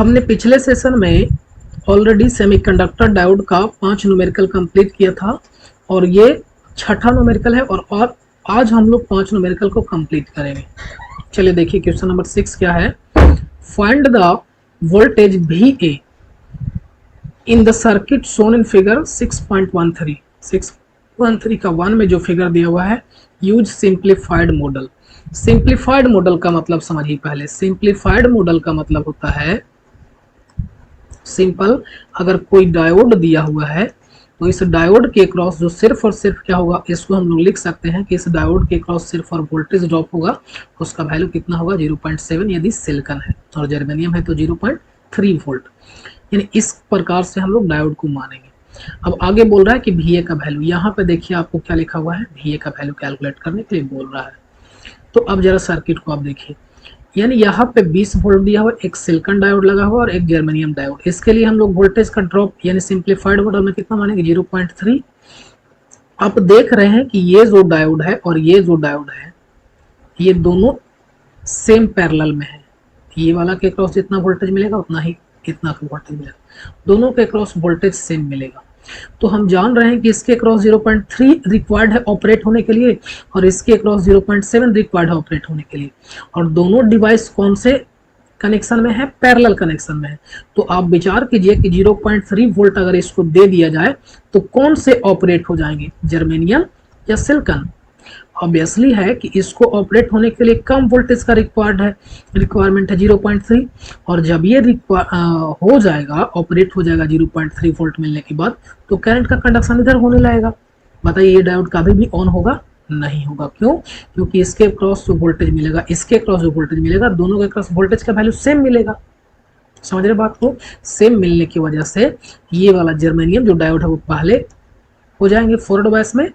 हमने पिछले सेशन में ऑलरेडी सेमीकंडक्टर डायोड का 5 न्यूमेरिकल कंप्लीट किया था और ये छठा न्यूमेरिकल है और आज हम लोग 5 न्यूमेरिकल को कंप्लीट करेंगे। चलिए देखिए क्वेश्चन नंबर 6 क्या है। Find the voltage VA in the circuit shown in figure 6.13। 6.13 का 1 में जो फिगर दिया हुआ है, use simplified model. Simplified model का मतलब समझिए पहले। सिंप्लीफाइड मॉडल का मतलब होता है सिंपल, अगर कोई डायोड दिया हुआ है तो इस डायोड के क्रॉस जो सिर्फ और सिर्फ क्या होगा, इसको हम लोग लिख सकते हैं कि इस डायोड के क्रॉस सिर्फ और वोल्टेज ड्रॉप होगा, उसका वैल्यू कितना होगा 0.7 यदि सिलिकॉन है और जर्मेनियम है तो 0.3 वोल्ट। यानी इस प्रकार से हम लोग डायोड को मानेंगे। अब आगे बोल रहा है कि VA का वैल्यू, यहाँ पे देखिए आपको क्या लिखा हुआ है, VA का वैल्यू कैलकुलेट करने के लिए बोल रहा है। तो अब जरा सर्किट को आप देखिए, यानी यहाँ पे 20 वोल्ट दिया हुआ, एक सिलिकॉन डायोड लगा हुआ और एक जर्मेनियम डायोड। इसके लिए हम लोग वोल्टेज का ड्रॉप यानी सिंप्लीफाइड मॉडल में कितना मानेंगे 0.3। आप देख रहे हैं कि ये जो डायोड है और ये जो डायोड है, ये दोनों सेम पैरेलल में है। ये वाला के क्रॉस जितना वोल्टेज मिलेगा उतना ही इतना का वोल्टेज मिलेगा, दोनों के क्रॉस वोल्टेज सेम मिलेगा। तो हम जान रहे हैं कि इसके क्रॉस 0.3 रिक्वायर्ड है ऑपरेट होने के लिए और इसके क्रॉस 0.7 रिक्वायर्ड है ऑपरेट होने के लिए, और दोनों डिवाइस कौन से कनेक्शन में है, पैरेलल कनेक्शन में है। तो आप विचार कीजिए कि 0.3 वोल्ट अगर इसको दे दिया जाए तो कौन से ऑपरेट हो जाएंगे, जर्मेनियम या सिलिकॉन। ऑब्वियसली है कि इसको ऑपरेट होने के लिए कम वोल्टेज का रिक्वायरमेंट है 0.3, और जब ये हो जाएगा, ऑपरेट हो जाएगा 0.3 वोल्ट मिलने के बाद, तो करंट का कंडक्शन इधर होने लगेगा। बताइए ये डायोड कभी भी ऑन होगा, नहीं होगा। क्यों? क्योंकि इसके क्रॉस जो वोल्टेज मिलेगा, इसके क्रॉस जो वोल्टेज मिलेगा, दोनों के क्रॉस वोल्टेज का वैल्यू सेम मिलेगा। समझ रहे बात को? सेम मिलने की वजह से ये वाला जर्मेनियम जो डायोड है वो पहले हो जाएंगे फॉरवर्ड बायस में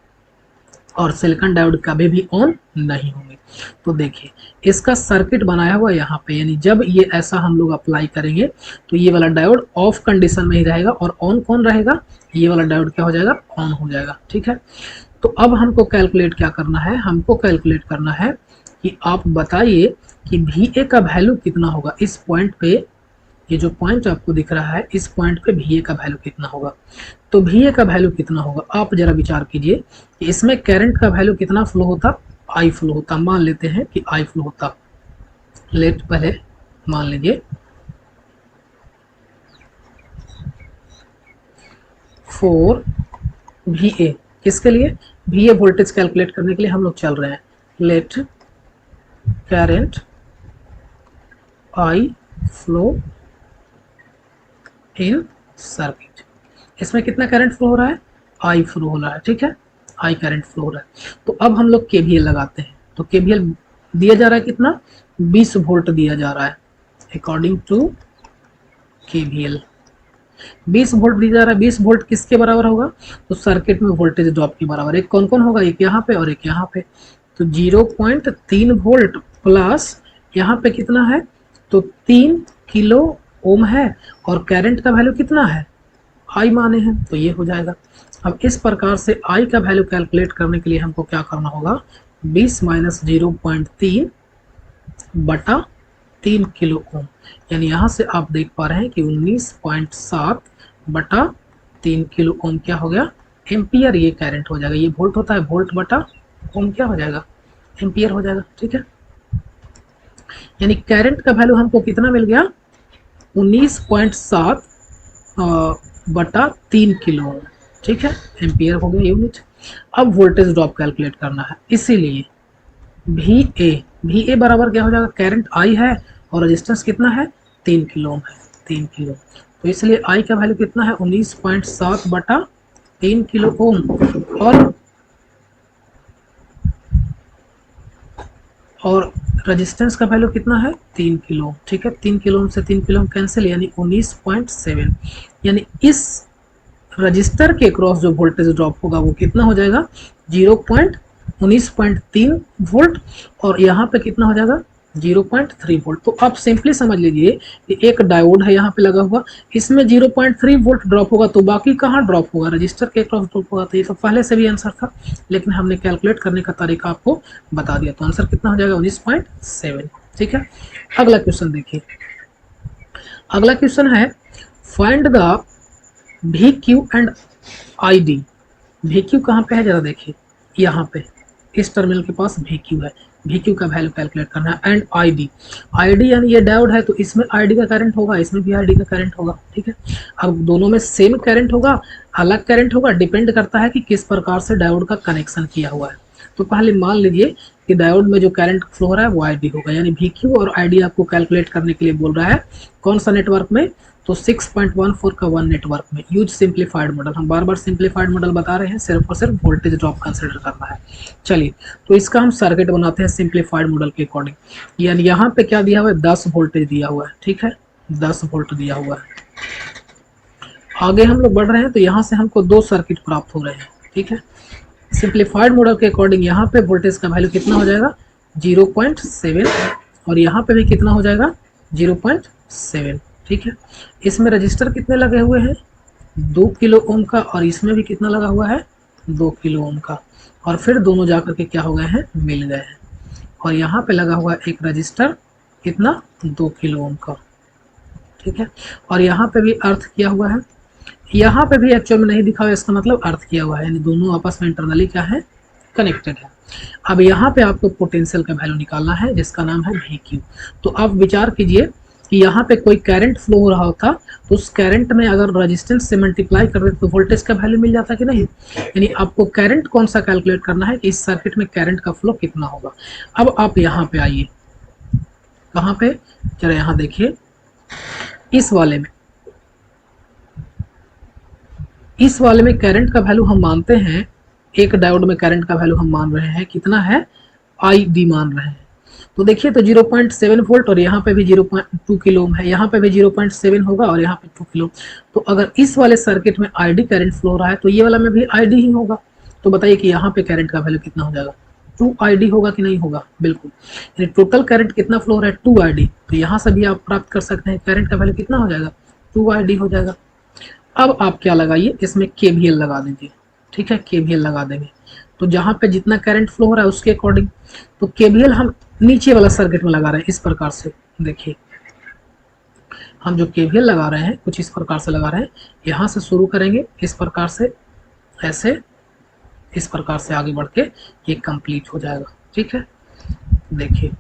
और सिलिकॉन डायोड कभी भी ऑन नहीं होंगे। तो देखिए इसका सर्किट बनाया हुआ यहाँ पे, यानी जब ये ऐसा हम लोग अप्लाई करेंगे तो ये वाला डायोड ऑफ कंडीशन में ही रहेगा और ऑन कौन रहेगा, ये वाला डायोड क्या हो जाएगा, ऑन हो जाएगा। ठीक है, तो अब हमको कैलकुलेट क्या करना है, हमको कैलकुलेट करना है कि आप बताइए कि VA का वैल्यू कितना होगा। इस पॉइंट पे, ये जो पॉइंट आपको दिख रहा है, इस पॉइंट पे VA का वैल्यू कितना होगा। तो VA का वैल्यू कितना होगा, आप जरा विचार कीजिए कि इसमें करंट का वैल्यू कितना फ्लो होता, I फ्लो होता। मान लेते हैं कि I फ्लो होता। लेट पहले मान लीजिए 4 VA, किसके लिए, VA वोल्टेज कैलकुलेट करने के लिए हम लोग चल रहे हैं। Let current I flow in circuit, इसमें कितना करंट फ्लो हो रहा है, I फ्लो हो रहा है। ठीक है, I करंट फ्लो हो रहा है। तो अब हम लोग KVL लगाते हैं। तो KVL दिया जा रहा है कितना, 20 वोल्ट दिया जा रहा है। अकॉर्डिंग टू KVL 20 वोल्ट दिया जा रहा है। 20 वोल्ट किसके बराबर होगा, तो सर्किट में वोल्टेज ड्रॉप के बराबर। एक कौन कौन होगा, एक यहाँ पे और एक यहाँ पे। तो 0.3 वोल्ट प्लस यहाँ पे कितना है, तो 3 किलो ओम है और करंट का वैल्यू कितना है, I माने हैं, तो ये हो जाएगा। अब इस प्रकार से I का वैल्यू कैलकुलेट करने के लिए हमको क्या करना होगा, 20 माइनस 0.3 बटा 3 किलो ओम, यानी यहाँ से आप देख पा रहे हैं कि 19.7 बटा 3 किलो ओम क्या हो गया, एम्पियर। ये करंट हो जाएगा, ये वोल्ट होता है, वोल्ट बटा ओम क्या हो जाएगा, एम्पियर हो जाएगा। ठीक है, यानी करंट का वैल्यू हमको कितना मिल गया, 19.7 बटा 3 किलो। ठीक है, एम्पियर हो गया यूनिट। अब वोल्टेज ड्रॉप कैलकुलेट करना है, इसीलिए VA बराबर क्या हो जाएगा, करंट I है और रेजिस्टेंस कितना है, 3 किलो ओम है, 3 किलो। तो इसलिए I का वैल्यू कितना है, 19.7 बटा 3 किलो ओम, और रेजिस्टेंस का वैल्यू कितना है, 3 किलो। ठीक है, 3 किलो ओम से 3 किलो ओम कैंसिल, यानी 19.7। यानी इस रजिस्टर के क्रॉस जो वोल्टेज ड्रॉप होगा वो कितना हो जाएगा, 19.3 वोल्ट, और यहाँ पे कितना हो जाएगा 0.3 वोल्ट। तो आप सिंपली समझ लीजिए कि एक डायोड है यहाँ पे लगा हुआ, इसमें 0.3 वोल्ट ड्रॉप होगा तो बाकी कहाँ ड्रॉप होगा, रजिस्टर के क्रॉस ड्रॉप होगा। तो ये तो पहले से भी आंसर था, लेकिन हमने कैलकुलेट करने का तरीका आपको बता दिया। तो आंसर कितना हो जाएगा 19.7। ठीक है, अगला क्वेश्चन देखिए। अगला क्वेश्चन है find the we Q and I D. We Q कहाँ पे है जरा देखिए, यहाँ पे इस टर्मिनल के पास वी क्यू है, वी क्यू का वैल्यू कैलकुलेट करना है। And I D, I D यानी ये डायोड है तो इसमें आई डी का करंट होगा, इसमें भी आई डी का करंट होगा, ठीक है। अब दोनों में सेम करंट होगा, अलग करंट होगा, डिपेंड करता है कि किस प्रकार से डायोड का कनेक्शन किया हुआ है। तो पहले मान लीजिए कि डायोड में जो करंट फ्लो हो रहा है वो आई डी होगा, यानी वी क्यू और आई डी आपको कैलकुलेट करने के लिए बोल रहा है। कौन सा नेटवर्क में, तो 6.14 का वन नेटवर्क में। यूज सिंप्लीफाइड मॉडल, हम बार बार सिंप्लीफाइड मॉडल बता रहे हैं, सिर्फ और सिर्फ वोल्टेज ड्रॉप कंसिडर करना है। चलिए तो इसका हम सर्किट बनाते हैं सिंप्लीफाइड मॉडल के अकॉर्डिंग। यानी यहाँ पे क्या दिया हुआ है, 10 वोल्टेज दिया हुआ है, ठीक है, 10 वोल्ट दिया हुआ है। आगे हम लोग बढ़ रहे हैं तो यहाँ से हमको दो सर्किट प्राप्त हो रहे हैं, ठीक है। सिंप्लीफाइड मॉडल के अकॉर्डिंग यहाँ पे वोल्टेज का वैल्यू कितना हो जाएगा, 0.7, और यहाँ पे भी कितना हो जाएगा, 0.7, ठीक है। इसमें रजिस्टर कितने लगे हुए हैं, 2 किलो ओम का, और इसमें भी कितना लगा हुआ है, 2 किलो ओम का, और फिर दोनों जाकर के क्या हो गए हैं, मिल गए हैं। और यहाँ पे लगा हुआ है एक रजिस्टर, कितना, 2 किलो ओम का, ठीक है। और यहाँ पे भी अर्थ किया हुआ है, यहाँ पे भी एक्चुअल में नहीं दिखा हुआ, इसका मतलब अर्थ किया हुआ है, यानी दोनों आपस में इंटरनली क्या है, कनेक्टेड है। अब यहाँ पे आपको पोटेंशियल का वैल्यू निकालना है जिसका नाम है वी क्यू। तो आप विचार कीजिए कि यहाँ पे कोई करंट फ्लो हो रहा होता तो उस करंट में अगर रेजिस्टेंस से मल्टीप्लाई कर देते तो वोल्टेज का वैल्यू मिल जाता कि नहीं। यानी आपको करंट कौन सा कैलकुलेट करना है कि इस सर्किट में करंट का फ्लो कितना होगा। अब आप यहाँ पे आइए, कहाँ पे, जरा यहाँ देखिए, इस वाले में, इस वाले में करंट का वैल्यू हम मानते हैं, एक डायोड में करंट का वैल्यू हम मान रहे हैं कितना है, आई डी मान रहे हैं। तो देखिए तो 0.7 वोल्ट, और यहाँ पे भी 0.2 किलो ओम है, यहाँ पे भी 0.7 होगा और यहाँ पे 2 किलो। तो अगर इस वाले सर्किट में आई डी करंट फ्लो हो रहा है तो ये वाला में भी आई डी ही होगा। तो बताइए कि यहाँ पे करंट का वैल्यू कितना हो जाएगा, 2 आई डी होगा कि नहीं होगा, बिल्कुल। यानी टोटल करंट कितना फ्लो हो रहा है, 2 आई डी। तो यहाँ से भी आप प्राप्त कर सकते हैं करंट का वैल्यू कितना हो जाएगा, 2 आई डी हो जाएगा। अब आप क्या लगाइए, इसमें केवीएल लगा दीजिए, ठीक है, केवीएल लगा देंगे। तो जहां पे जितना करंट फ्लो हो रहा है उसके अकॉर्डिंग, तो केवीएल हम नीचे वाला सर्किट में लगा रहे हैं इस प्रकार से। देखिए हम जो केवीएल लगा रहे हैं कुछ इस प्रकार से लगा रहे हैं, यहाँ से शुरू करेंगे इस प्रकार से, ऐसे इस प्रकार से आगे बढ़ के ये कंप्लीट हो जाएगा, ठीक है। देखिए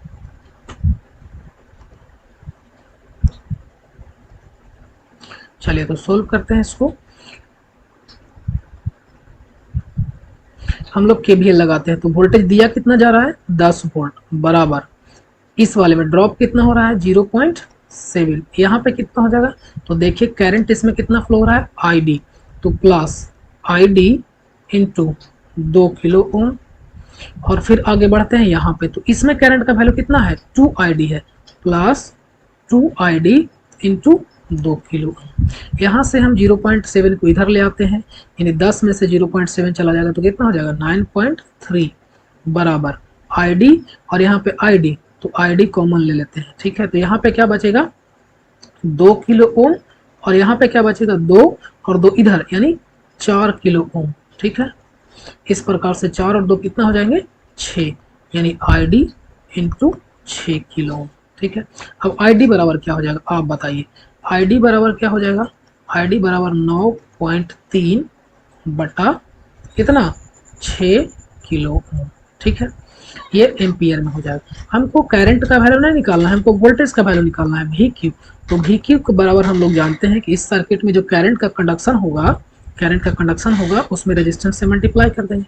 चलिए तो सोल्व करते हैं इसको। हम लोग केवीएल लगाते हैं तो वोल्टेज दिया कितना जा रहा है, 10 वोल्ट, बराबर इस वाले में ड्रॉप कितना हो रहा है, 0.7। यहाँ पे कितना हो जाएगा, तो देखिए करंट इसमें कितना फ्लो हो रहा है, आई डी, तो plus I D into 2 kilo ohm. और फिर आगे बढ़ते हैं यहाँ पे, तो इसमें करंट का वैल्यू कितना है, 2 आई डी है, plus 2 I D into 2 kilo. यहाँ से हम 0.7 को इधर ले आते हैं, यानी 10 में से 0.7 चला जाएगा तो कितना हो जाएगा, 9.3, बराबर आई डी, और यहाँ पे आई डी, तो आई डी कॉमन ले लेते हैं, ठीक है। तो यहाँ पे क्या बचेगा, 2 किलो ओम, और यहाँ पे क्या बचेगा, 2 और 2 इधर, यानी 4 किलो ओम, ठीक है। इस प्रकार से 4 और 2 कितना हो जाएंगे, 6, यानी I D into 6 kilo ohm, ठीक है। अब आई डी बराबर क्या हो जाएगा, आप बताइए, आई डी बराबर क्या हो जाएगा, आई डी बराबर 9.3 बटा कितना, 6 किलो ओम, ठीक है। ये एम्पियर में हो जाएगा। हमको करंट का वैल्यू नहीं निकालना है, हमको वोल्टेज का वैल्यू निकालना है, वी क्यू। तो वी क्यू के बराबर हम लोग जानते हैं कि इस सर्किट में जो करंट का कंडक्शन होगा, करंट का कंडक्शन होगा उसमें रेजिस्टेंस से मल्टीप्लाई कर देंगे।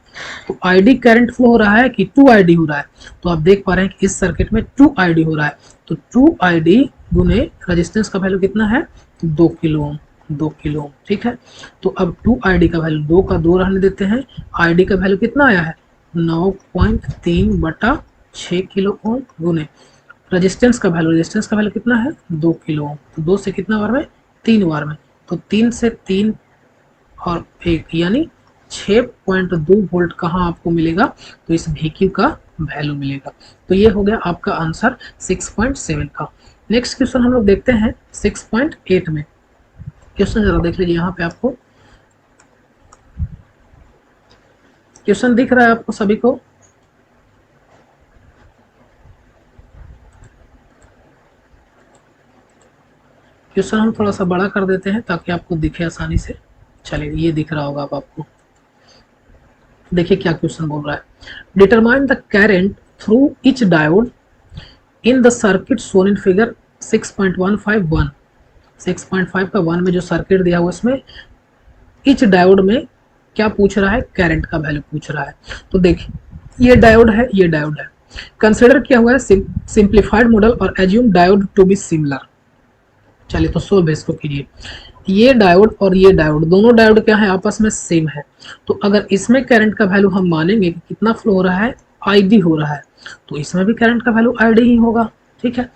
तो आई डी करंट फ्लो हो रहा है कि 2 आई डी हो रहा है, तो आप देख पा रहे हैं कि इस सर्किट में 2 आई डी हो रहा है। तो 2 आई डी गुने रेजिस्टेंस का वैल्यू कितना है, 2 किलो ओम, 2 किलो ओम, ठीक है। तो अब 2 आई डी का वैल्यू 2 का 2 रहने देते हैं, आई डी का वैल्यू कितना आया है, 9.3 बटा 6 किलो ओम गुने रेजिस्टेंस का वैल्यू, रेजिस्टेंस का वैल्यू कितना है, 2 किलो ओम। तो 2 से कितना बार में, 3 बार में, तो 3 से 3 और 1 यानी 6.2 वोल्ट कहाँ आपको मिलेगा, तो इस VQ का वैल्यू मिलेगा। तो ये हो गया आपका आंसर 6.7 का। नेक्स्ट क्वेश्चन हम लोग देखते हैं 6.8 में। क्वेश्चन जरा देख लीजिए, यहाँ पे आपको क्वेश्चन दिख रहा है आपको सभी को, क्वेश्चन हम थोड़ा सा बड़ा कर देते हैं ताकि आपको दिखे आसानी से। चलिए ये दिख रहा होगा अब आपको। देखिए क्या क्वेश्चन बोल रहा है, determine the current through each diode in the circuit shown in figure 6.151। 6.5 का 1 में जो सर्किट दिया हुआ उसमें ईच डायोड में क्या पूछ रहा है, करंट का वैल्यू पूछ रहा है। तो देखिए ये डायोड है, ये डायोड है, कंसिडर किया हुआ है सिंप्लीफाइड मॉडल और assume diode to be similar. चलिए तो सोल्व इसको कीजिए। ये डायोड और ये डायोड, दोनों डायोड क्या है, आपस में सेम है। तो अगर इसमें करंट का वैल्यू हम मानेंगे कि कितना फ्लो हो रहा है, आईडी हो रहा है, तो इसमें भी करंट का वैल्यू आईडी ही होगा। ठीक है,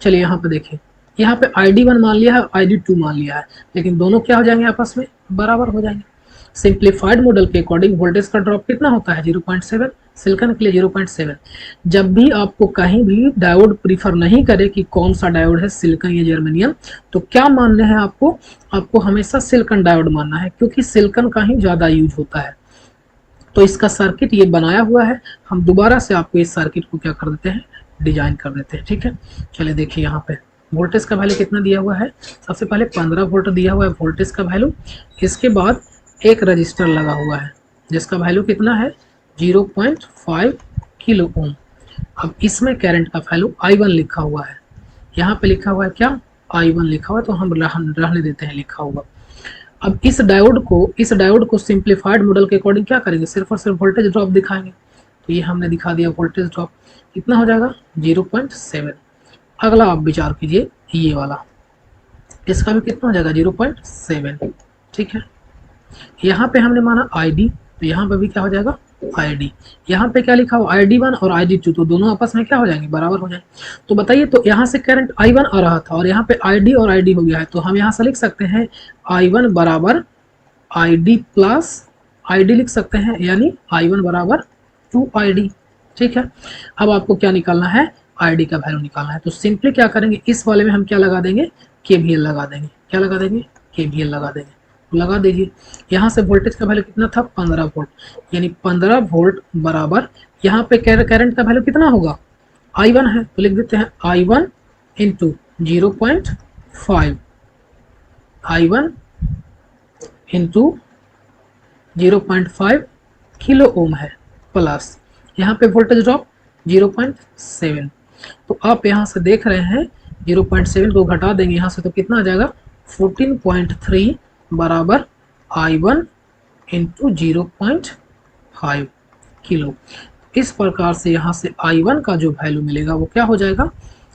चलिए यहाँ पे देखिए, यहाँ पे ID1 मान लिया है, ID2 मान लिया है, लेकिन दोनों क्या हो जाएंगे, आपस में बराबर हो जाएंगे। सिंप्लीफाइड मॉडल के अकॉर्डिंग वोल्टेज का ड्रॉप कितना होता है, 0.7। सिलिकॉन के लिए 0.7। जब भी आपको कहीं भी डायोड प्रीफर नहीं करे कि कौन सा डायोड है, सिलिकॉन या जर्मेनियम, तो क्या मानना है आपको, आपको हमेशा सिलिकॉन डायोड मानना है, क्योंकि सिलिकॉन का ही ज़्यादा यूज होता है। तो इसका सर्किट ये बनाया हुआ है, हम दोबारा से आपको इस सर्किट को क्या कर देते हैं, डिजाइन कर देते हैं। ठीक है, चलिए देखिए यहाँ पे वोल्टेज का वैल्यू कितना दिया हुआ है, सबसे पहले 15 वोल्ट दिया हुआ है वोल्टेज का वैल्यू। इसके बाद एक रजिस्टर लगा हुआ है जिसका वैल्यू कितना है, 0.5 किलो ओम। अब इसमें करंट का वैल्यू I1 लिखा हुआ है, यहाँ पे लिखा हुआ है क्या, I1 लिखा हुआ है, तो हम रहने देते हैं लिखा हुआ। अब इस डायोड को सिंप्लीफाइड मॉडल के अकॉर्डिंग क्या करेंगे, सिर्फ और सिर्फ वोल्टेज ड्रॉप दिखाएंगे। तो ये हमने दिखा दिया, वोल्टेज ड्रॉप कितना हो जाएगा, 0.7। अगला आप विचार कीजिए ये वाला, इसका भी कितना हो जाएगा, 0.7। ठीक है, यहाँ पे हमने माना ID, तो यहाँ पे भी क्या हो जाएगा, ID। यहाँ पे क्या लिखा हुआ, ID1 और ID2, तो दोनों आपस में क्या हो जाएंगे, बराबर हो जाएंगे। तो बताइए, तो यहाँ से करंट I1 आ रहा था और यहाँ पे ID और ID हो गया है, तो हम यहाँ से लिख सकते हैं I1 बराबर ID प्लस ID लिख सकते हैं, यानी I1 बराबर 2ID। ठीक है, अब आपको क्या निकालना है, ID का वैल्यू निकालना है। तो सिंपली क्या करेंगे, इस वाले में हम क्या लगा देंगे, KVL लगा देंगे। क्या लगा देंगे, KVL लगा देंगे। तो लगा दीजिए, यहाँ से वोल्टेज का वैल्यू कितना था, 15 वोल्ट, यानी 15 वोल्ट बराबर यहाँ पे करंट का वैल्यू कितना होगा, I1 है, तो लिख देते हैं I1 into 0.5, I1 into 0.5 kilo ohm है, प्लस यहाँ पे वोल्टेज ड्रॉप 0.7। तो आप यहाँ से देख रहे हैं 0.7 को घटा देंगे यहाँ से, तो कितना आ जाएगा, 14.3 बराबर I1 इंटू 0.5 किलो। इस प्रकार से यहाँ से I1 का जो वैल्यू मिलेगा वो क्या हो जाएगा,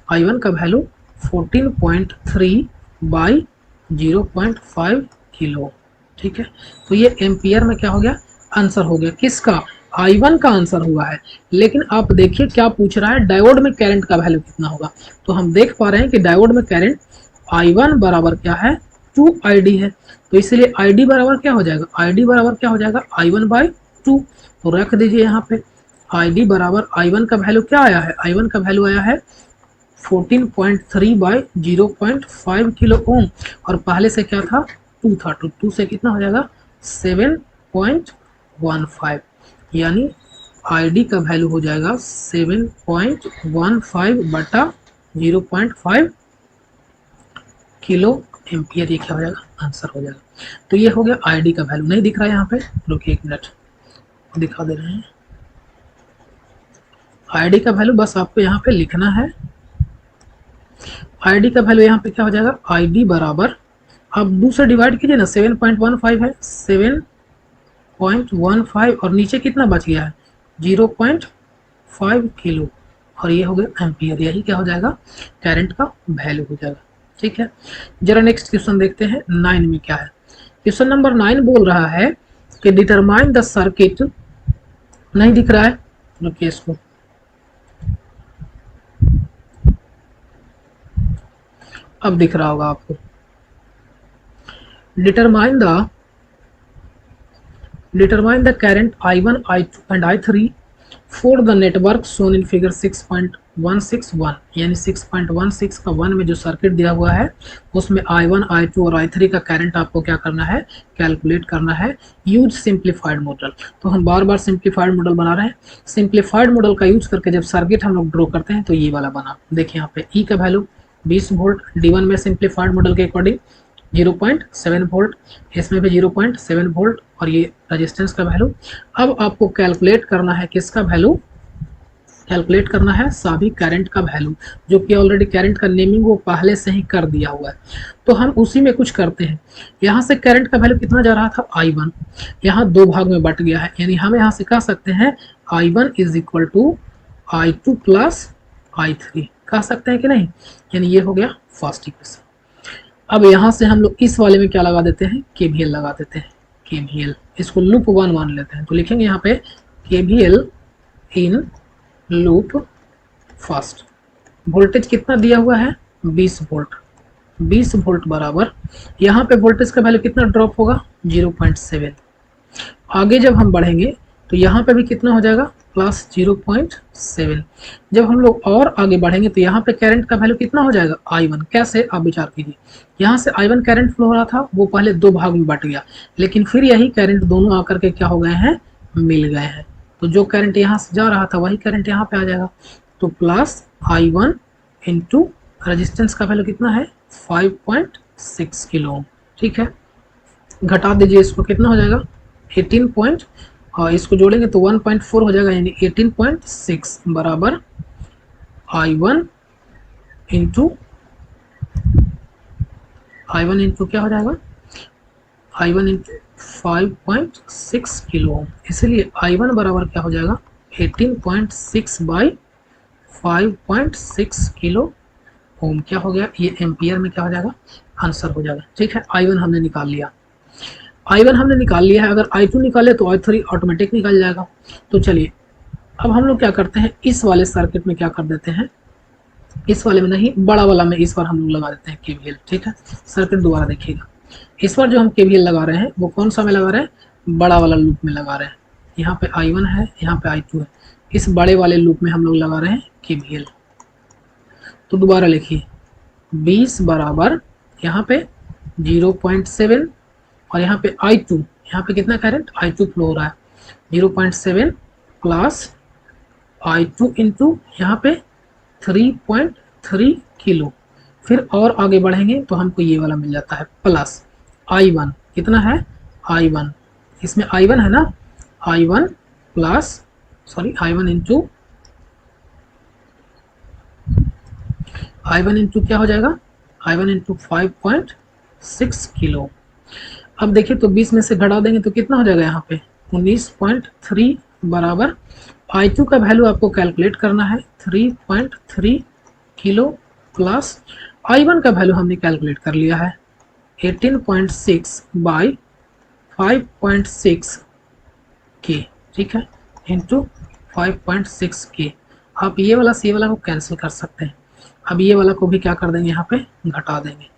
I1 का वैल्यू 14.3 बाई 0.5 किलो। ठीक है, तो ये एम्पियर में क्या हो गया, आंसर हो गया, किसका, I1 का आंसर हुआ है। लेकिन आप देखिए क्या पूछ रहा है, डायोड में करंट का वैल्यू कितना होगा। तो हम देख पा रहे हैं कि डायोड में करंट I1 बराबर क्या है, 2ID है, तो इसलिए ID बराबर क्या हो जाएगा, ID बराबर क्या हो जाएगा, I1 बाई 2। तो रख दीजिए यहाँ पे, ID बराबर I1 का वैल्यू क्या आया है, I1 का वैल्यू आया है 14.3 बाई 0.5 किलो ओम, और पहले से क्या था, 2 था, तो 2 से कितना हो जाएगा, 7.15, यानी ID का वैल्यू हो जाएगा 7.15 बटा 0.5 किलो एम्पियर। ये क्या हो जाएगा, आंसर हो जाएगा। तो ये हो गया ID का वैल्यू, नहीं दिख रहा है यहाँ पे, रुकिए 1 मिनट दिखा दे रहे हैं। ID का वैल्यू बस आपको यहाँ पे लिखना है, ID का वैल्यू यहाँ पे क्या हो जाएगा, ID बराबर, अब 2 से डिवाइड कीजिए ना, 7.15 है, 7.15 और नीचे कितना बच गया है, 0.5 किलो, और ये हो गया एम्पियर। यही क्या हो जाएगा, करंट का वैल्यू हो जाएगा। ठीक है, जरा नेक्स्ट क्वेश्चन देखते हैं 9 में क्या है। क्वेश्चन नंबर 9 बोल रहा है कि डिटरमाइन द सर्किट, नहीं दिख रहा है, रुकिए इसको, अब दिख रहा होगा आपको, determine the current I1, I2 and I3 for the network shown in figure 6.161, यानी 6.16 का 1 में जो सर्किट दिया हुआ है उसमें I1, I2 और I3 का करंट आपको क्या करना है, कैलकुलेट करना है, यूज सिंप्लीफाइड मॉडल। तो हम बार बार सिंप्लीफाइड मॉडल बना रहे हैं, सिंप्लीफाइड मॉडल का यूज करके जब सर्किट हम लोग ड्रॉ करते हैं तो ये वाला बना। देखिए यहाँ पे E का वैल्यू 20 वोल्ट, D1 में सिंप्लीफाइड मॉडल के अकॉर्डिंग 0.7 वोल्ट, इसमें भी 0.7 वोल्ट और ये रेजिस्टेंस का वैल्यू। अब आपको कैलकुलेट करना है किसका वैल्यू, कैलकुलेट करना है सभी करंट का वैल्यू, जो कि ऑलरेडी करंट का नेमिंग वो पहले से ही कर दिया हुआ है। तो हम उसी में कुछ करते हैं। यहाँ से करंट का वैल्यू कितना जा रहा था I1, यहाँ दो भाग में बट गया है, यानी हम यहाँ से कह सकते हैं I1 is equal to I2 plus I3 कह सकते हैं कि नहीं, यानी ये हो गया फर्स्ट इक्वेशन। अब यहाँ से हम लोग इस वाले में क्या लगा देते हैं, KVL लगा देते हैं, KVL, इसको लूप 1 मान लेते हैं। तो लिखेंगे यहाँ पे KVL in loop first. Voltage कितना दिया हुआ है, 20 वोल्ट, 20 वोल्ट बराबर यहाँ पे वोल्टेज का वैल्यू कितना ड्रॉप होगा, 0.7। आगे जब हम बढ़ेंगे तो यहाँ पे भी कितना हो जाएगा, प्लस 0.7। जब हम लोग और आगे बढ़ेंगे तो यहाँ पे करंट का वैल्यू कितना हो जाएगा, I1। कैसे, आप विचार कीजिए, यहाँ से I1 करंट फ्लो हो रहा था, वो पहले दो भाग में बट गया, लेकिन फिर यही करंट दोनों आकर के क्या हो गए हैं, मिल गए हैं। तो जो करंट यहाँ से जा रहा था वही करंट यहाँ पे आ जाएगा। तो प्लस I1 इंटू रजिस्टेंस का वैल्यू कितना है, 5.6 किलो। ठीक है, घटा दीजिए इसको, कितना हो जाएगा 18 और इसको जोड़ेंगे तो 1.4 हो जाएगा, यानी 18.6 बराबर I1 इंटू क्या हो जाएगा, I1 इंटू 5.6 किलो। इसलिए I1 बराबर क्या हो जाएगा, 18.6 बाई 5.6 किलो ओम। क्या हो गया, ये एम्पियर में क्या हो जाएगा, आंसर हो जाएगा। ठीक है, I1 हमने निकाल लिया, I1 हमने निकाल लिया है। अगर I2 निकाले तो I3 ऑटोमेटिक निकल जाएगा। तो चलिए अब हम लोग क्या करते हैं, इस वाले सर्किट में क्या कर देते हैं, इस वाले में नहीं, बड़ा वाला में इस बार हम लोग लगा देते हैं KVL। ठीक है, सर्किट दोबारा देखिएगा। इस बार जो हम KVL लगा रहे हैं वो कौन सा में लगा रहे हैं, बड़ा वाला लूप में लगा रहे हैं। यहाँ पे I1 है, यहाँ पे I2 है, इस बड़े वाले लूप में हम लोग लगा रहे हैं KVL। तो दोबारा लिखिए, 20 बराबर यहाँ पे 0.7 और यहाँ पे I2, यहाँ पे कितना करंट I2 फ्लो हो रहा है, 0.7 प्लस I2 इंटू यहाँ पे 3.3 किलो। फिर और आगे बढ़ेंगे तो हमको ये वाला मिल जाता है, प्लस I1 कितना है, I1 इसमें I1 है ना, I1 प्लस I1 इंटू क्या हो जाएगा, I1 इंटू 5.6 किलो। अब देखिए तो 20 में से घटा देंगे तो कितना हो जाएगा, यहाँ पे 19.3 बराबर I2 का वैल्यू आपको कैलकुलेट करना है 3.3 किलो प्लस I1 का वैल्यू हमने कैलकुलेट कर लिया है 18.6 बाई 5.6 के। ठीक है, इंटू 5.6 के। आप ये वाला से ये वाला को कैंसिल कर सकते हैं। अब ये वाला को भी क्या कर देंगे, यहाँ पे घटा देंगे,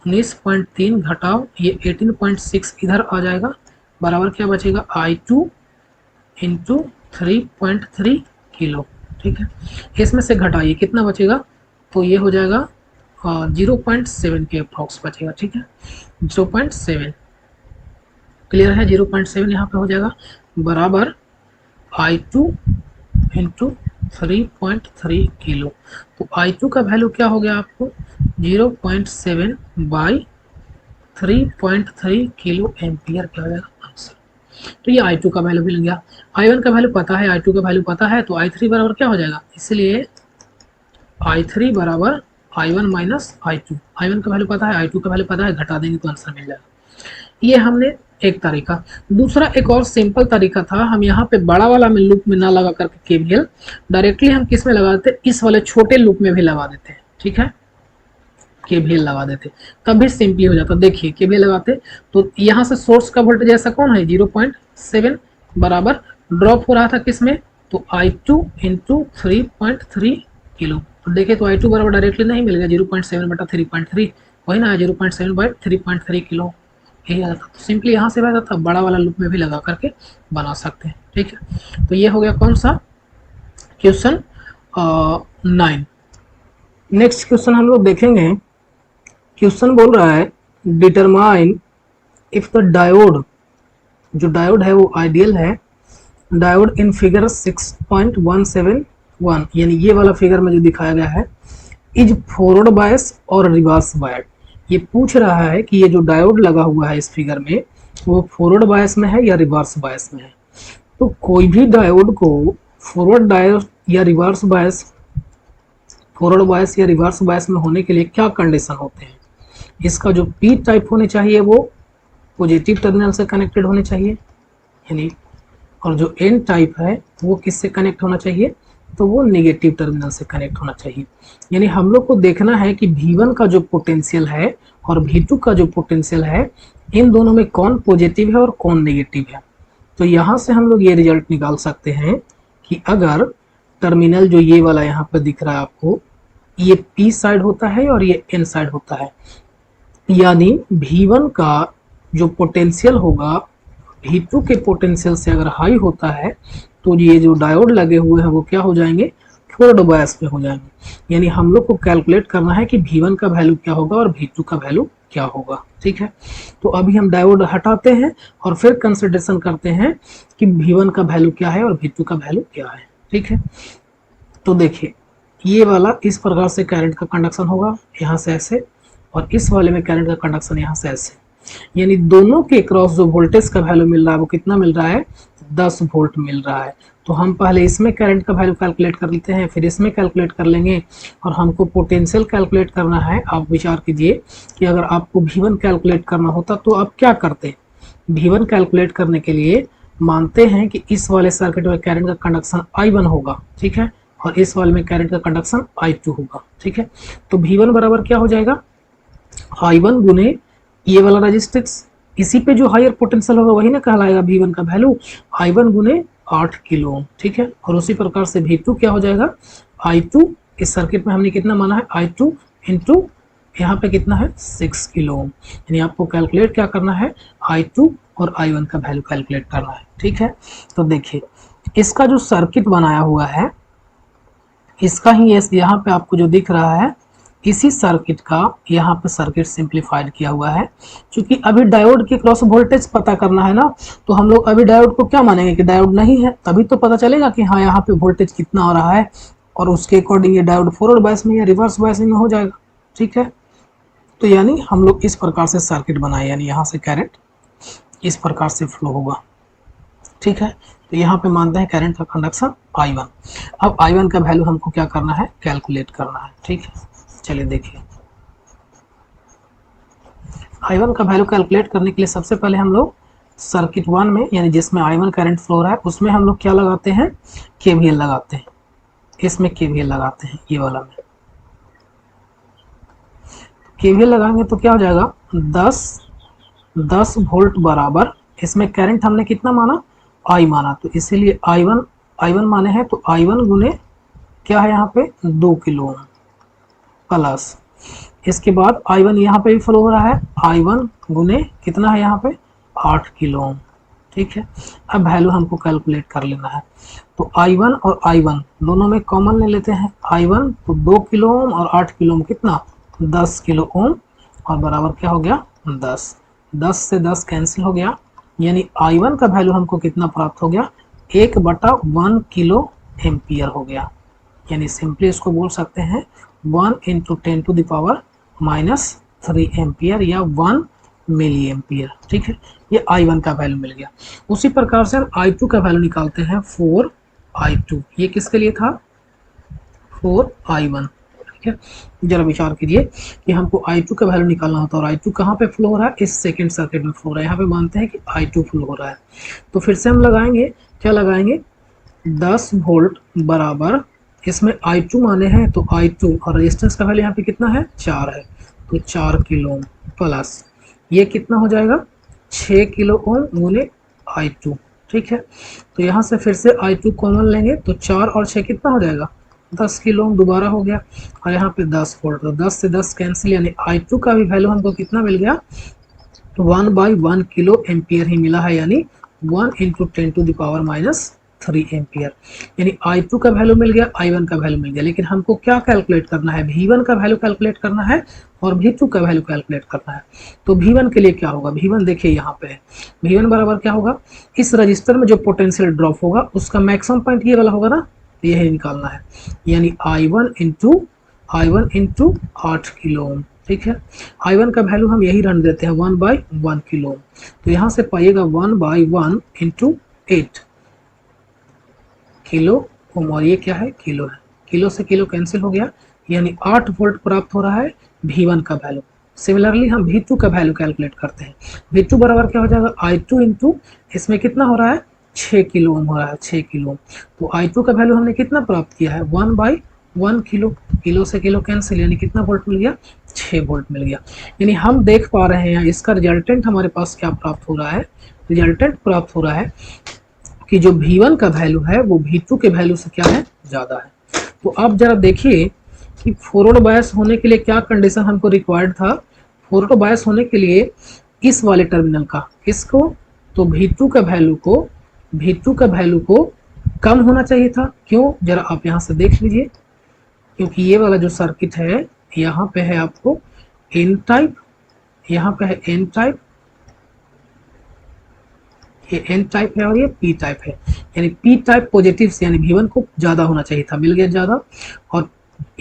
19.3 घटाओ ये 18.6 इधर आ जाएगा, बराबर क्या बचेगा, I2 इंटू 3.3 किलो। ठीक है, इसमें से घटाइए कितना बचेगा, तो ये हो जाएगा 0.7 के अप्रॉक्स बचेगा। ठीक है, 0.7 क्लियर है, 0.7 यहाँ पे हो जाएगा बराबर I2 इंटू 3.3 किलो। तो I2 का वैल्यू क्या हो गया आपको, 0.7 बाई 3.3 किलो एम्पियर क्या हो जाएगा आंसर। तो ये I2 का वैल्यू मिल गया। I1 का वैल्यू पता है, I2 का वैल्यू पता है, तो I3 बराबर क्या हो जाएगा, इसलिए I3 बराबर I1 माइनस I2। I1 का वैल्यू पता है, I2 का वैल्यू पता है, घटा देंगे तो आंसर मिल जाएगा। ये हमने एक तरीका। दूसरा एक और सिंपल तरीका था, हम यहाँ पे बड़ा वाला में लूप में ना लगा करके KVL डायरेक्टली हम किस में लगा देते, इस वाले छोटे लूप में भी लगा देते हैं। ठीक है, KVL लगा देते, तब भी सिंपली हो जाता। देखिए KVL लगाते तो यहाँ से सोर्स का वोल्टेज ऐसा कौन है, 0.7 बराबर ड्रॉप हो रहा था किसमें, तो I2 इंटू 3.3 किलो। तो देखिए तो I2 बराबर डायरेक्टली नहीं मिल गया, 0.7 बटा 3.3 वही ना, 0.7 बाई 3.3 किलो यही आता। तो सिंपली यहाँ से वैसा था, बड़ा वाला लूप में भी लगा करके बना सकते हैं। ठीक है, तो ये हो गया कौन सा, क्वेश्चन 9। नेक्स्ट क्वेश्चन हम लोग देखेंगे। क्वेश्चन बोल रहा है डिटरमाइन इफ द डायोड, जो डायोड है वो आइडियल है, डायोड इन फिगर 6.171, यानी ये वाला फिगर में जो दिखाया गया है, इज फॉरवर्ड बायस और रिवर्स बायस। ये पूछ रहा है कि ये जो डायोड लगा हुआ है इस फिगर में वो फॉरवर्ड बायस में है या रिवर्स बायस में है। तो कोई भी डायोड को फॉरवर्ड डायोड या रिवर्स बायस, फॉरवर्ड बायस या रिवर्स बायस में होने के लिए क्या कंडीशन होते हैं? इसका जो पी टाइप होने चाहिए वो पॉजिटिव टर्मिनल से कनेक्टेड होने चाहिए यानी, और जो एन टाइप है वो किससे कनेक्ट होना चाहिए? तो वो नेगेटिव टर्मिनल से कनेक्ट होना चाहिए। यानी हम लोग को देखना है कि V1 का जो पोटेंशियल है और V2 का जो पोटेंशियल है, इन दोनों में कौन पॉजिटिव है और कौन नेगेटिव है। तो यहाँ से हम लोग ये रिजल्ट निकाल सकते हैं कि अगर टर्मिनल जो ये वाला यहाँ पर दिख रहा है आपको, ये P साइड होता है और ये N साइड होता है, यानी V1 का जो पोटेंशियल होगा V2 के पोटेंशियल से अगर हाई होता है तो ये जो डायोड लगे हुए हैं वो क्या हो जाएंगे? फॉरवर्ड बायस में हो जाएंगे। यानी हम लोग को कैलकुलेट करना है कि V1 का वैल्यू क्या होगा और V2 का वैल्यू क्या होगा। ठीक है, तो अभी हम डायोड हटाते हैं और फिर कंसिडरेशन करते हैं कि V1 का वैल्यू क्या है और V2 का वैल्यू क्या है। ठीक है, तो देखिए ये वाला इस प्रकार से करंट का कंडक्शन होगा यहाँ से ऐसे, और इस वाले में करंट का कंडक्शन यहाँ से ऐसे। यानी दोनों के क्रॉस जो वोल्टेज का वैल्यू मिल रहा है वो कितना मिल रहा है? 10 वोल्ट मिल रहा है। तो हम पहले इसमें करंट का वैल्यू कैलकुलेट कर लेते हैं, फिर इसमें कैलकुलेट कर लेंगे, और हमको पोटेंशियल कैलकुलेट करना है। आप विचार कीजिए कि अगर आपको V1 कैलकुलेट करना होता तो आप क्या करते? V1 कैलकुलेट करने के लिए मानते हैं कि इस वाले सर्किट में करंट का कंडक्शन I1 होगा, ठीक है, और इस वाले में करंट का कंडक्शन I2 होगा। ठीक है, तो V1 बराबर क्या हो जाएगा? I1 गुने ये वाला रेजिस्टेंस, इसी पे जो हायर पोटेंशियल होगा वही ना कहलाएगा V1 का वैल्यू, I1 गुने 8 किलो ओम। ठीक है, और उसी प्रकार से V2 क्या हो जाएगा? I2 इस सर्किट में हमने कितना माना है? I2 इंटू यहाँ पे कितना है? 6 किलो ओम। यानी आपको कैलकुलेट क्या करना है? I2 और I1 का वैल्यू कैलकुलेट करना है। ठीक है, तो देखिए इसका जो सर्किट बनाया हुआ है, इसका ही यहाँ पे आपको जो दिख रहा है, इसी सर्किट का यहाँ पे सर्किट सिंप्लीफाइड किया हुआ है। क्योंकि अभी डायोड के क्रॉस वोल्टेज पता करना है ना, तो हम लोग अभी डायोड को क्या मानेंगे कि डायोड नहीं है, तभी तो पता चलेगा कि हाँ यहाँ पे वोल्टेज कितना आ रहा है, और उसके अकॉर्डिंग ये डायोड फॉरवर्ड बायस में या रिवर्स बायस में हो जाएगा। ठीक है, तो यानी हम लोग इस प्रकार से सर्किट बनाए, यानी यहाँ से करंट इस प्रकार से फ्लो होगा। ठीक है, तो यहाँ पे मानते हैं करंट का कंडक्शन I1। अब I1 का वैल्यू हमको क्या करना है? कैलकुलेट करना है। ठीक है, चलिए देखिए I1 का वैल्यू कैलकुलेट करने के लिए सबसे पहले हम लोग सर्किट 1 में, यानी जिसमें I1 करंट फ्लो रहा है, उसमें हम लोग क्या लगाते हैं? KVL लगाते हैं। इसमें KVL लगाते हैं, ये वाला में KVL लगाएंगे तो क्या हो जाएगा? 10 वोल्ट बराबर, इसमें करंट हमने कितना माना? I माना, तो इसीलिए I1 माने हैं, तो I1 गुने क्या है यहाँ पे? 2 किलो ओम प्लस, इसके बाद I1 यहाँ पे भी फ्लो हो रहा है, I1 गुने कितना है यहाँ पे? 8 किलो ओम। ठीक है, अब वैल्यू हमको कैलकुलेट कर लेना है। तो I1 और I1 दोनों में कॉमन ले लेते हैं। I1 तो 2 किलो ओम और 8 किलो ओम कितना? 10 किलो ओम, और बराबर क्या हो गया? 10 से 10 कैंसिल हो गया, यानी I1 का वैल्यू हमको कितना प्राप्त हो गया? 1/1 किलो एम्पियर हो गया। यानी सिंपली इसको बोल सकते हैं 1 × 10⁻³ एम्पियर या 1 मिली एम्पियर। ठीक है, ये I1 का वैल्यू मिल गया। उसी प्रकार से हम I2 का वैल्यू निकालते हैं 4I2। ये किसके लिए था? 4I1। ठीक है, जरा विचार कीजिए कि हमको I2 का वैल्यू निकालना होता है, और I2 कहाँ पे फ्लो हो रहा है? इस सेकंड सर्किट में फ्लो हो रहा है। यहाँ पे मानते हैं कि I2 फ्लो हो रहा है, तो फिर से हम लगाएंगे, क्या लगाएंगे? 10 वोल्ट बराबर, इसमें I2 माने हैं तो I2, और रेजिस्टेंस का वैल्यू यहाँ पे कितना है? 4 है, तो 4 किलो ओम प्लस ये कितना हो जाएगा? 6 किलो ओम गुने I2। ठीक है, तो यहाँ से फिर से I2 कॉमन लेंगे तो 4 और 6 कितना हो जाएगा? 10 किलो ओम दोबारा हो गया, और यहाँ पे 10 वोल्ट, तो 10 से 10 कैंसिल, यानी I2 का भी वैल्यू हमको कितना मिल गया? 1/1 किलो एम्पियर ही मिला है, यानी 1 × 10⁻³ एम्पियर। यानी I2 का वैल्यू मिल गया, I1 का वैल्यू मिल गया, लेकिन हमको क्या कैलकुलेट करना है? V1 का वैल्यू कैलकुलेट करना है और V2 का वैल्यू कैलकुलेट करना है। तो V1 के लिए क्या होगा? V1 देखिए यहाँ पे है, V1 बराबर क्या होगा? इस रजिस्टर में जो पोटेंशियल ड्रॉप होगा उसका मैक्सिमम पॉइंट ये वाला होगा ना, यही निकालना है। यानी I1 × I1 into 8 kilo ohm, ठीक है। I1 का वैल्यू हम यही रन देते हैं 1/1 किलो ओम, तो यहाँ से पाइएगा 1/1 इंटू 8 किलो ओम, और ये क्या है, किलो है, किलो से किलो कैंसिल हो गया, यानी 8 वोल्ट प्राप्त हो रहा है V1 का वैल्यू। सिमिलरली हम V2 का वैल्यू कैलकुलेट करते हैं। V2 बराबर क्या हो जाएगा, I2 इंटू इसमें कितना हो रहा है 6 किलो ओम हो रहा है, 6 किलो ओम। तो I2 का वैल्यू हमने कितना प्राप्त किया है 1/1 किलो, किलो से किलो कैंसिल, यानी कितना वोल्ट मिल गया, 6 वोल्ट मिल गया। यानी हम देख पा रहे हैं इसका रिजल्टेंट हमारे पास क्या प्राप्त हो रहा है, रिजल्टेंट प्राप्त हो रहा है कि जो V1 का वैल्यू है वो V2 के वैल्यू से क्या है, ज़्यादा है। तो आप जरा देखिए कि फॉरवर्ड बायस होने के लिए क्या कंडीशन हमको रिक्वायर्ड था। फॉरवर्ड बायस होने के लिए इस वाले टर्मिनल का, किसको, तो V2 का वैल्यू को, V2 का वैल्यू को कम होना चाहिए था। क्यों, जरा आप यहाँ से देख लीजिए, क्योंकि ये वाला जो सर्किट है यहाँ पे है आपको N टाइप, यहाँ पे है N टाइप, ये N टाइप है और ये P टाइप है, यानी P टाइप पॉजिटिव से यानी V1 को ज़्यादा होना चाहिए था, मिल गया ज़्यादा, और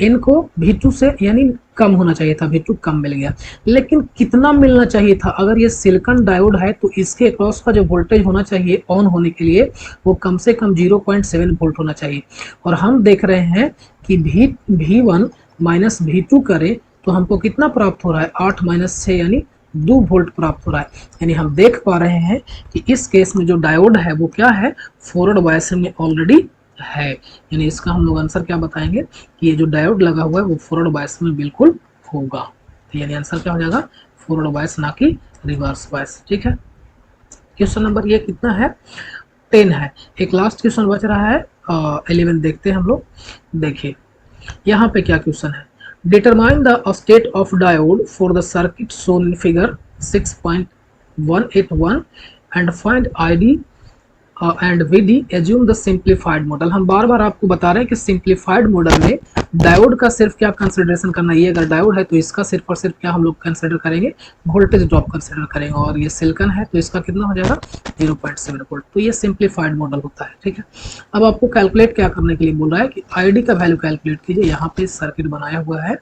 N को V2 से यानी कम होना चाहिए था, V2 कम मिल गया। लेकिन कितना मिलना चाहिए था, अगर ये सिलिकॉन डायोड है तो इसके अक्रॉस का जो वोल्टेज होना चाहिए ऑन होने के लिए वो कम से कम 0.7 वोल्ट होना चाहिए, और हम देख रहे हैं कि V1 माइनस V2 करें तो हमको कितना प्राप्त हो रहा है, 8 माइनस 6 यानी 2 वोल्ट प्राप्त हो रहा है। यानी हम देख पा रहे हैं कि इस केस में जो डायोड है वो क्या है, फॉरवर्ड बायस में ऑलरेडी है। यानी इसका हम लोग आंसर क्या बताएंगे कि ये जो डायोड लगा हुआ है वो फॉरवर्ड बायस में बिल्कुल होगा। तो यानी आंसर क्या हो जाएगा, फॉरवर्ड बायस ना कि रिवर्स बायस, ठीक है। क्वेश्चन नंबर ये कितना है, 10 है। एक लास्ट क्वेश्चन बच रहा है 11 देखते हैं हम लोग। देखिए यहाँ पे क्या क्वेश्चन है, determine the state of diode for the circuit shown in figure 6.181 and find ID and VD assume the simplified model. हम बार बार आपको बता रहे हैं कि सिंप्लीफाइड मॉडल में डायोड का सिर्फ क्या कंसिडरेशन करना है, ये अगर डायोड है तो इसका सिर्फ और सिर्फ क्या हम लोग कंसिडर करेंगे, वोल्टेज ड्रॉप कंसिडर करेंगे, और ये सिलिकॉन है तो इसका कितना हो जाएगा 0.7 वोल्ट। तो ये सिंप्लीफाइड मॉडल होता है, ठीक है। अब आपको कैलकुलेट क्या करने के लिए बोल रहा है कि ID का वैल्यू कैलकुलेट कीजिए। यहाँ पे सर्किट बनाया हुआ है,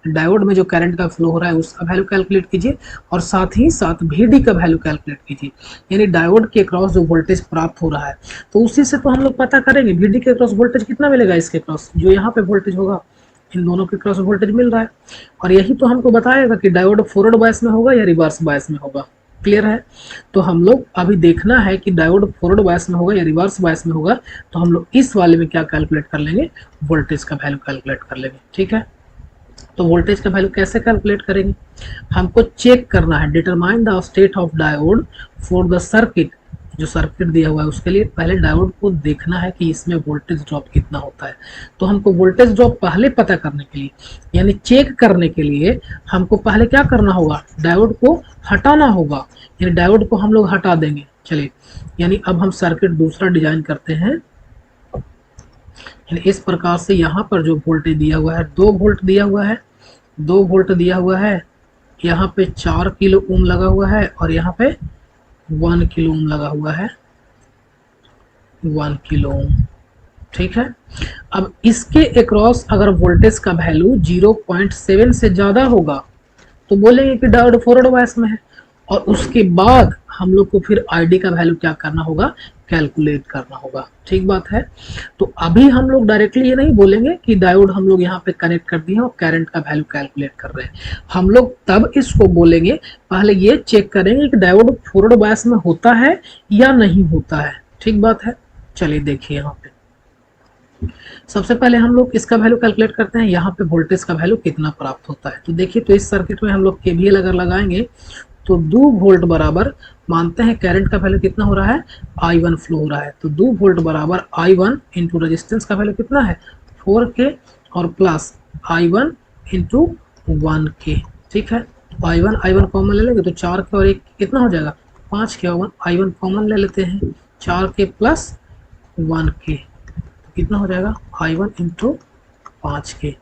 डायोड में जो करंट का फ्लो हो रहा है उसका वैल्यू कैलकुलेट कीजिए, और साथ ही साथ VD का वैल्यू कैलकुलेट कीजिए, यानी डायोड के क्रॉस जो वोल्टेज प्राप्त हो रहा है तो उसी से तो हम लोग पता करेंगे VD के क्रॉस वोल्टेज कितना मिलेगा, इसके क्रॉस जो यहाँ पे वोल्टेज होगा, इन दोनों के क्रॉस वोल्टेज मिल रहा है, और यही तो हमको बताएगा कि डायोड फॉरवर्ड बायस में होगा या रिवर्स बायस में होगा। क्लियर है, तो हम लोग अभी देखना है कि डायोड फॉरवर्ड बायस में होगा या रिवर्स बायस में होगा, तो हम लोग इस वाले में क्या कैलकुलेट कर लेंगे, वोल्टेज का वैल्यू कैलकुलेट कर लेंगे, ठीक है। तो वोल्टेज का वैल्यू कैसे कैलकुलेट करेंगे, हमको चेक करना है, determine the state of diode for the circuit, जो सर्किट दिया हुआ है उसके लिए पहले डायोड को देखना है कि इसमें वोल्टेज ड्रॉप कितना होता है। तो हमको वोल्टेज ड्रॉप पहले पता करने के लिए यानी चेक करने के लिए हमको पहले क्या करना होगा, डायोड को हटाना होगा, यानी डायोड को हम लोग हटा देंगे। चलिए, यानी अब हम सर्किट दूसरा डिजाइन करते हैं। इस प्रकार से यहाँ पर जो वोल्टेज दिया हुआ है 2 वोल्ट दिया हुआ है, 2 वोल्ट दिया हुआ है, यहाँ पे 4 किलो ओम लगा हुआ है, और यहाँ पे 1 किलो ओम लगा हुआ है, 1 किलो ओम, ठीक है। अब इसके अक्रॉस अगर वोल्टेज का वैल्यू 0.7 से ज़्यादा होगा तो बोलेंगे कि डायोड फॉरवर्ड बायस में है, और उसके बाद हम लोग को फिर ID का वैल्यू क्या करना होगा, कैलकुलेट करना होगा, ठीक बात है। तो अभी हम लोग डायरेक्टली ये नहीं बोलेंगे कि डायोड हम लोग यहाँ पे कनेक्ट कर दिए और करंट का वैल्यू कैलकुलेट कर रहे हैं, हम लोग तब इसको बोलेंगे, पहले ये चेक करेंगे कि डायोड फॉरवर्ड बायस में होता है या नहीं होता है, ठीक बात है। चलिए देखिए, यहाँ पे सबसे पहले हम लोग इसका वैल्यू कैलकुलेट करते हैं, यहाँ पे वोल्टेज का वैल्यू कितना प्राप्त होता है। तो देखिए, तो इस सर्किट में हम लोग KVL अगर लगाएंगे तो 2 वोल्ट बराबर, मानते हैं करंट का वैल्यू कितना हो रहा है, I1 फ्लो हो रहा है, तो 2 वोल्ट बराबर I1 इंटू रेजिस्टेंस का वैल्यू कितना है 4K, और प्लस I1 इंटू 1K, ठीक है। तो I1 कॉमन ले लेंगे तो 4K और 1 कितना हो जाएगा 5K, I1 कॉमन ले लेते हैं, 4K प्लस 1K कितना हो जाएगा I1 इंटू 5K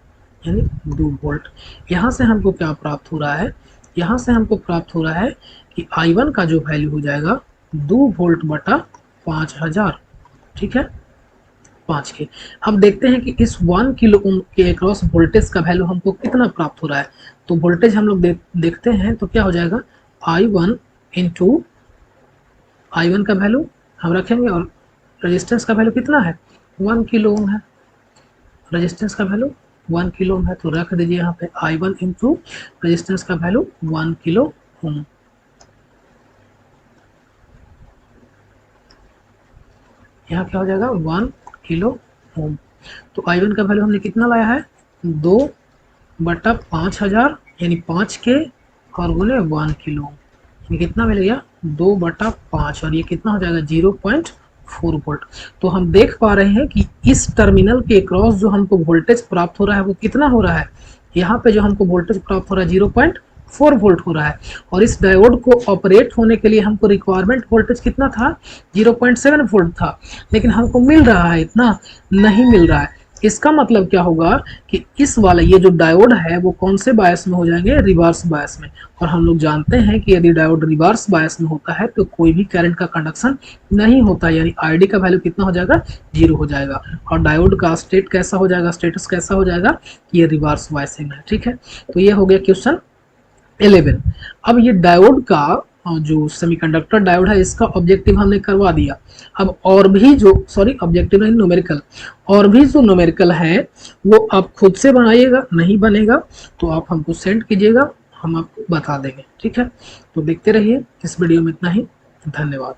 यानी 2 वोल्ट। यहाँ से हमको क्या प्राप्त हो रहा है, यहाँ से हमको प्राप्त हो रहा है कि I1 का जो वैल्यू हो जाएगा 2 वोल्ट बटा 5000, ठीक है, 5 के। अब देखते हैं कि इस 1 किलो ओम के अक्रॉस वोल्टेज का वैल्यू हमको कितना प्राप्त हो रहा है। तो वोल्टेज हम लोग देखते हैं तो क्या हो जाएगा, I1 इंटू I1 का वैल्यू हम रखेंगे और रेजिस्टेंस का वैल्यू कितना है, 1 किलो ओम है। रेजिस्टेंस का वैल्यू 1 किलो ओम है, तो रख दीजिए यहाँ पे I1 इंटू रेजिस्टेंस का वैल्यू 1 किलो ओम। यहाँ क्या हो जाएगा, 1 किलो ओम। तो I1 का वैल्यू हमने कितना लाया है, 2/5000 यानी 5 के और बोले 1 किलो। ये कितना मिल गया, 2/5 और ये कितना हो जाएगा 0.4 वोल्ट। तो हम देख पा रहे हैं कि इस टर्मिनल के क्रॉस जो हमको वोल्टेज प्राप्त हो रहा है वो कितना हो रहा है, यहाँ पे जो हमको वोल्टेज प्राप्त हो रहा है 0.4 वोल्ट हो रहा है। और इस डायोड को ऑपरेट होने के लिए हमको रिक्वायरमेंट वोल्टेज कितना था, 0.7 वोल्ट था, लेकिन हमको मिल रहा है इतना नहीं मिल रहा है। इसका मतलब क्या होगा कि इस वाला ये जो डायोड है वो कौन से बायस में हो जाएंगे, रिवर्स बायस में। और हम लोग जानते हैं कि यदि डायोड रिवर्स बायस में होता है तो कोई भी करंट का कंडक्शन नहीं होता, यानी आईडी का वैल्यू कितना हो जाएगा, 0 हो जाएगा। और डायोड का स्टेट कैसा हो जाएगा, स्टेटस कैसा हो जाएगा, ये रिवर्स बायसिंग है। ठीक है, तो ये हो गया क्वेश्चन 11। अब ये डायोड का जो सेमीकंडक्टर डायोड है इसका ऑब्जेक्टिव हमने करवा दिया। अब और भी जो ऑब्जेक्टिव नहीं, न्यूमेरिकल, और भी जो न्यूमेरिकल है वो आप खुद से बनाइएगा, नहीं बनेगा तो आप हमको सेंड कीजिएगा, हम आपको बता देंगे। ठीक है, तो देखते रहिए, इस वीडियो में इतना ही, धन्यवाद।